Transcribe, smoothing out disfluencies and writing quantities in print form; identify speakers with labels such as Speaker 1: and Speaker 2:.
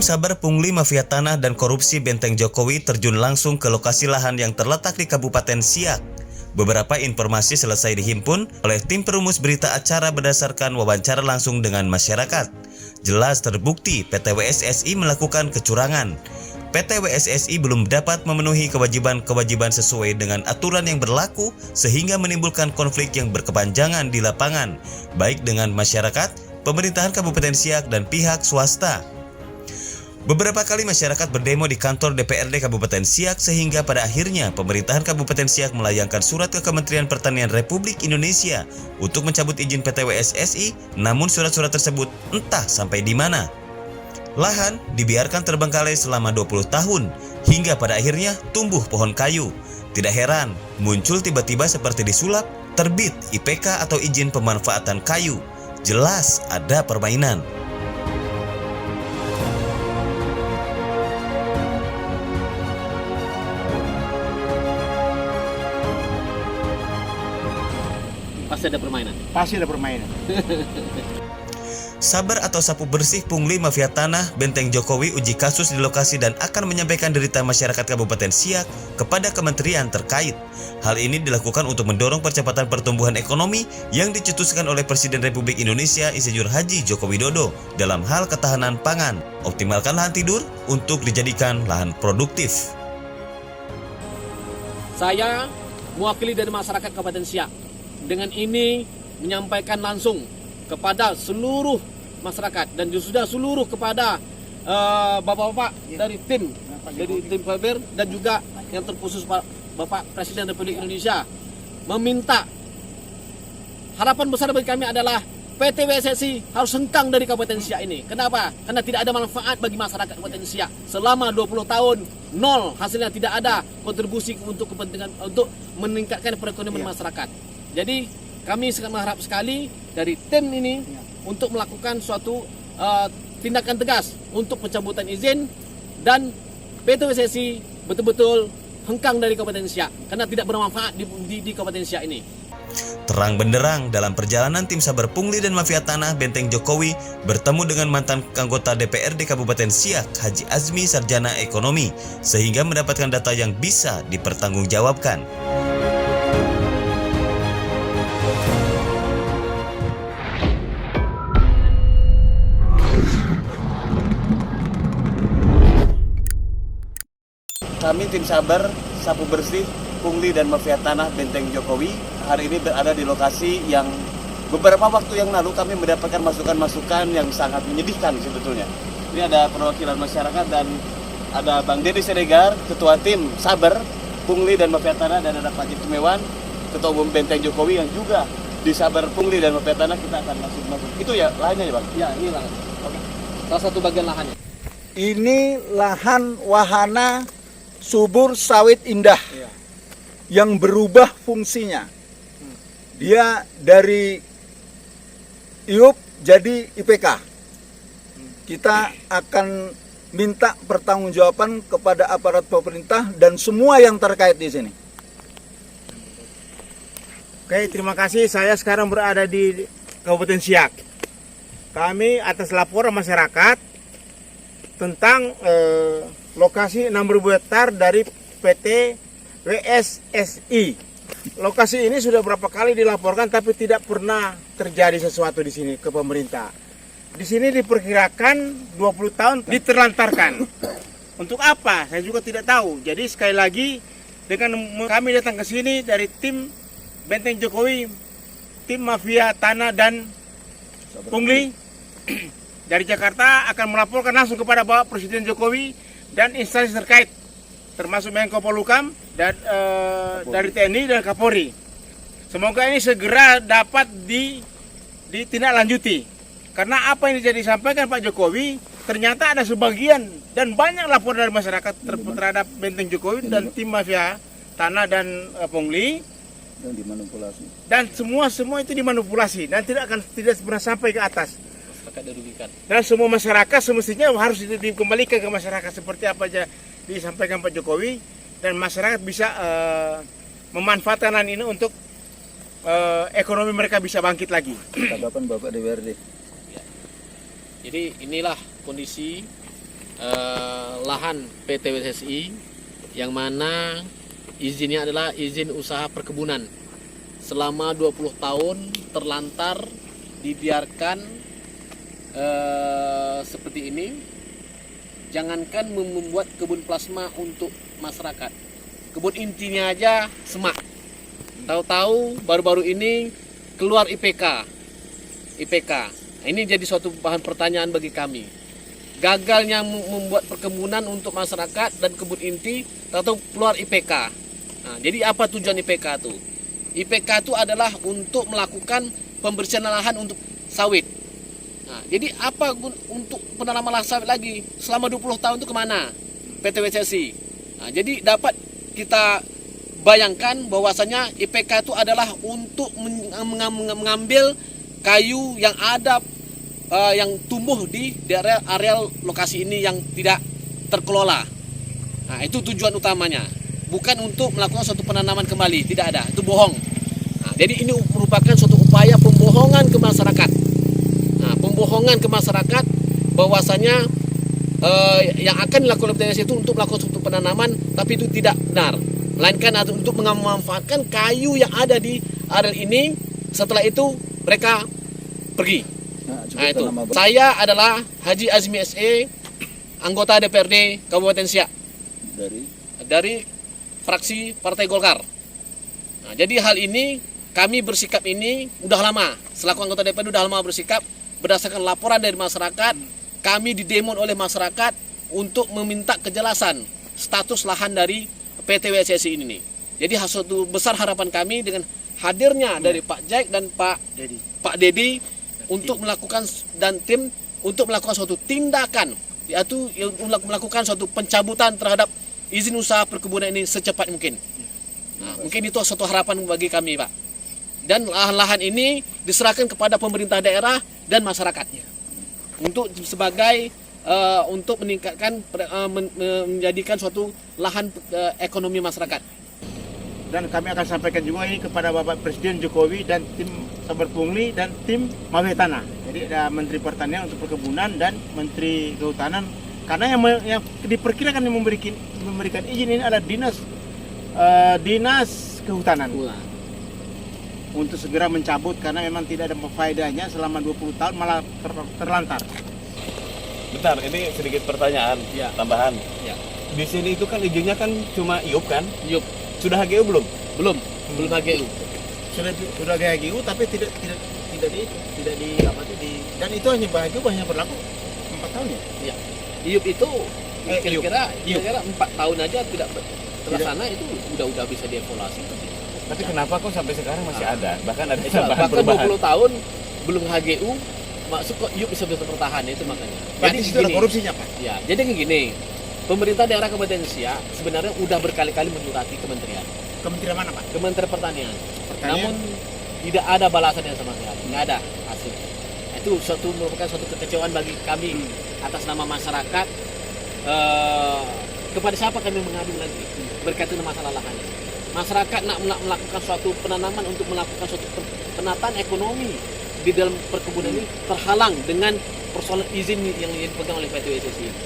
Speaker 1: Saber Pungli Mafia Tanah dan Korupsi Benteng Jokowi terjun langsung ke lokasi lahan yang terletak di Kabupaten Siak. Beberapa informasi selesai dihimpun oleh tim perumus berita acara berdasarkan wawancara langsung dengan masyarakat. Jelas terbukti PT WSSI melakukan kecurangan. PT WSSI belum dapat memenuhi kewajiban-kewajiban sesuai dengan aturan yang berlaku sehingga menimbulkan konflik yang berkepanjangan di lapangan, baik dengan masyarakat, pemerintahan Kabupaten Siak, dan pihak swasta. Beberapa kali masyarakat berdemo di kantor DPRD Kabupaten Siak sehingga pada akhirnya pemerintahan Kabupaten Siak melayangkan surat ke Kementerian Pertanian Republik Indonesia untuk mencabut izin PT WSSI, namun surat-surat tersebut entah sampai di mana. Lahan dibiarkan terbengkalai selama 20 tahun hingga pada akhirnya tumbuh pohon kayu. Tidak heran muncul tiba-tiba seperti disulap terbit IPK atau izin pemanfaatan kayu. Jelas ada permainan.
Speaker 2: Pasti ada permainan.
Speaker 3: Pasti ada permainan.
Speaker 1: Saber atau Sapu Bersih Pungli Mafia Tanah Benteng Jokowi uji kasus di lokasi dan akan menyampaikan derita masyarakat Kabupaten Siak kepada kementerian terkait. Hal ini dilakukan untuk mendorong percepatan pertumbuhan ekonomi yang dicetuskan oleh Presiden Republik Indonesia Insinyur Haji Joko Widodo dalam hal ketahanan pangan. Optimalkan lahan tidur untuk dijadikan lahan produktif.
Speaker 2: Saya mewakili dari masyarakat Kabupaten Siak. Dengan ini menyampaikan langsung kepada seluruh masyarakat dan sudah seluruh kepada bapak-bapak dari tim Faber dan juga yang terkhusus Bapak Presiden Republik Indonesia meminta, harapan besar bagi kami adalah PT WSSI harus hengkang dari Kabupaten Siak ini. Kenapa? Karena tidak ada manfaat bagi masyarakat Kabupaten Siak. Selama 20 tahun nol, hasilnya tidak ada kontribusi untuk kepentingan untuk meningkatkan perekonomian masyarakat. Jadi kami sangat mengharap sekali dari tim ini untuk melakukan suatu tindakan tegas untuk pencabutan izin dan PT WSSI betul-betul hengkang dari Kabupaten Siak karena tidak bermanfaat di Kabupaten Siak ini.
Speaker 1: Terang benderang dalam perjalanan tim Saber Pungli dan Mafia Tanah Benteng Jokowi bertemu dengan mantan anggota DPRD Kabupaten Siak Haji Azmi Sarjana Ekonomi sehingga mendapatkan data yang bisa dipertanggungjawabkan.
Speaker 4: Kami tim Saber, Sapu Bersih, Pungli dan Mafia Tanah Benteng Jokowi hari ini berada di lokasi yang beberapa waktu yang lalu kami mendapatkan masukan-masukan yang sangat menyedihkan sebetulnya. Ini ada perwakilan masyarakat dan ada Bang Deddy Siregar, Ketua Tim Saber, Pungli dan Mafia Tanah, dan ada Pak Jit Tumewan, Ketua Umum Benteng Jokowi yang juga di Saber, Pungli dan Mafia Tanah. Kita akan masuk. Itu ya lahannya ya Bang?
Speaker 2: Ya, ini lahan. Oke. Salah satu bagian lahannya.
Speaker 3: Ini lahan wahana subur sawit indah yang berubah fungsinya. Dia dari IUP jadi IPK. Kita akan minta pertanggungjawaban kepada aparat pemerintah dan semua yang terkait di sini.
Speaker 5: Oke, terima kasih. Saya sekarang berada di Kabupaten Siak. Kami atas laporan masyarakat tentang lokasi 6.000 hektar dari PT WSSI. Lokasi ini sudah berapa kali dilaporkan tapi tidak pernah terjadi sesuatu di sini ke pemerintah. Di sini diperkirakan 20 tahun diterlantarkan. Untuk apa? Saya juga tidak tahu. Jadi sekali lagi dengan kami datang ke sini dari tim Benteng Jokowi, tim Mafia Tanah dan Pungli dari Jakarta akan melaporkan langsung kepada Bapak Presiden Jokowi dan instansi terkait termasuk Menko Polhukam dan dari TNI dan Kapolri. Semoga ini segera dapat ditindaklanjuti. Karena apa yang jadi disampaikan Pak Jokowi ternyata ada sebagian dan banyak laporan dari masyarakat terhadap Benteng Jokowi dan tim Mafia Tanah dan Pungli
Speaker 4: Dan dimanipulasi.
Speaker 5: Dan semua itu dimanipulasi dan tidak pernah sampai ke atas.
Speaker 2: Dirugikan.
Speaker 5: Dan semua masyarakat semestinya harus dikembalikan ke masyarakat seperti apa aja disampaikan Pak Jokowi dan masyarakat bisa memanfaatkan ini untuk ekonomi mereka bisa bangkit lagi.
Speaker 4: Tanggapan Bapak DPRD.
Speaker 2: Ya. Jadi inilah kondisi lahan PT WSSI yang mana izinnya adalah izin usaha perkebunan. Selama 20 tahun terlantar, dibiarkan seperti ini. Jangankan membuat kebun plasma untuk masyarakat, kebun intinya aja semak. Tahu-tahu baru-baru ini keluar IPK. Nah, ini jadi suatu bahan pertanyaan bagi kami. Gagalnya membuat perkebunan untuk masyarakat dan kebun inti, tahu-tahu keluar IPK. Nah, jadi apa tujuan IPK itu? IPK itu adalah untuk melakukan pembersihan lahan untuk sawit. Nah, jadi apa untuk penanaman lahan sawit lagi? Selama 20 tahun itu kemana PT WSSI? Nah, jadi dapat kita bayangkan bahwasanya IPK itu adalah untuk mengambil kayu yang ada yang tumbuh di areal lokasi ini yang tidak terkelola. Nah, itu tujuan utamanya. Bukan untuk melakukan suatu penanaman kembali, tidak ada. Itu bohong. Nah, jadi ini merupakan suatu upaya pembohongan ke masyarakat. Nah, pembohongan ke masyarakat bahwasanya yang akan dilakukan oleh PTWSSI itu untuk melakukan suatu penanaman, tapi itu tidak benar. Melainkan untuk memanfaatkan kayu yang ada di areal ini. Setelah itu mereka pergi. Nah, itu. Saya adalah Haji Azmi SE, anggota DPRD Kabupaten Siak dari fraksi Partai Golkar. Nah, jadi hal ini kami bersikap ini udah lama, selaku anggota DPRD udah lama bersikap berdasarkan laporan dari masyarakat. Kami didemon oleh masyarakat untuk meminta kejelasan status lahan dari PT WSSI ini. Jadi suatu besar harapan kami dengan hadirnya dari Pak Jaik dan Pak Dedi untuk melakukan dan tim untuk melakukan suatu tindakan, yaitu melakukan suatu pencabutan terhadap izin usaha perkebunan ini secepat mungkin. Nah, mungkin itu suatu harapan bagi kami, Pak. Dan lahan-lahan ini diserahkan kepada pemerintah daerah dan masyarakatnya untuk sebagai untuk meningkatkan menjadikan suatu lahan ekonomi masyarakat.
Speaker 5: Dan kami akan sampaikan juga ini kepada Bapak Presiden Jokowi dan tim Sabar Pungli dan tim Mafia Tanah. Jadi ada Menteri Pertanian untuk perkebunan dan Menteri Kehutanan. Karena yang diperkirakan yang memberikan izin ini adalah dinas Kehutanan. Untuk segera mencabut karena memang tidak ada faedahnya selama 20 tahun malah terlantar.
Speaker 1: Bentar, ini sedikit pertanyaan tambahan.
Speaker 2: Ya.
Speaker 1: Di sini itu kan izinnya kan cuma IUP kan?
Speaker 2: Yuk,
Speaker 1: Sudah HGU belum?
Speaker 2: belum HGU.
Speaker 5: Sudah HGU tapi tidak dan itu hanya hanya berlaku 4 tahun ya.
Speaker 2: Ya. IUP itu kira-kira 4 tahun aja tidak terlaksana, itu udah bisa dievaluasi.
Speaker 1: Tapi kenapa kok sampai sekarang masih ada? Bahkan ada
Speaker 2: Bahkan
Speaker 1: tambahan perubahan.
Speaker 2: 20 tahun belum HGU, maksud kok IUP bisa bertahan, itu makanya.
Speaker 5: Jadi itu ada korupsinya, Pak.
Speaker 2: Ya, jadi gini. Pemerintah daerah Kabupaten Siak sebenarnya udah berkali-kali menyurati kementerian.
Speaker 5: Kementerian mana, Pak?
Speaker 2: Kementerian Pertanian. Namun tidak ada balasan yang sama sekali, nggak ada hasil. Itu merupakan suatu kekecewaan bagi kami atas nama masyarakat. Kepada siapa kami mengadu lagi berkaitan dengan masalah lahan? Masyarakat nak melakukan suatu penanaman untuk melakukan suatu penataan ekonomi di dalam perkebunan ini terhalang dengan persoalan izin yang dipegang oleh PT WSSI.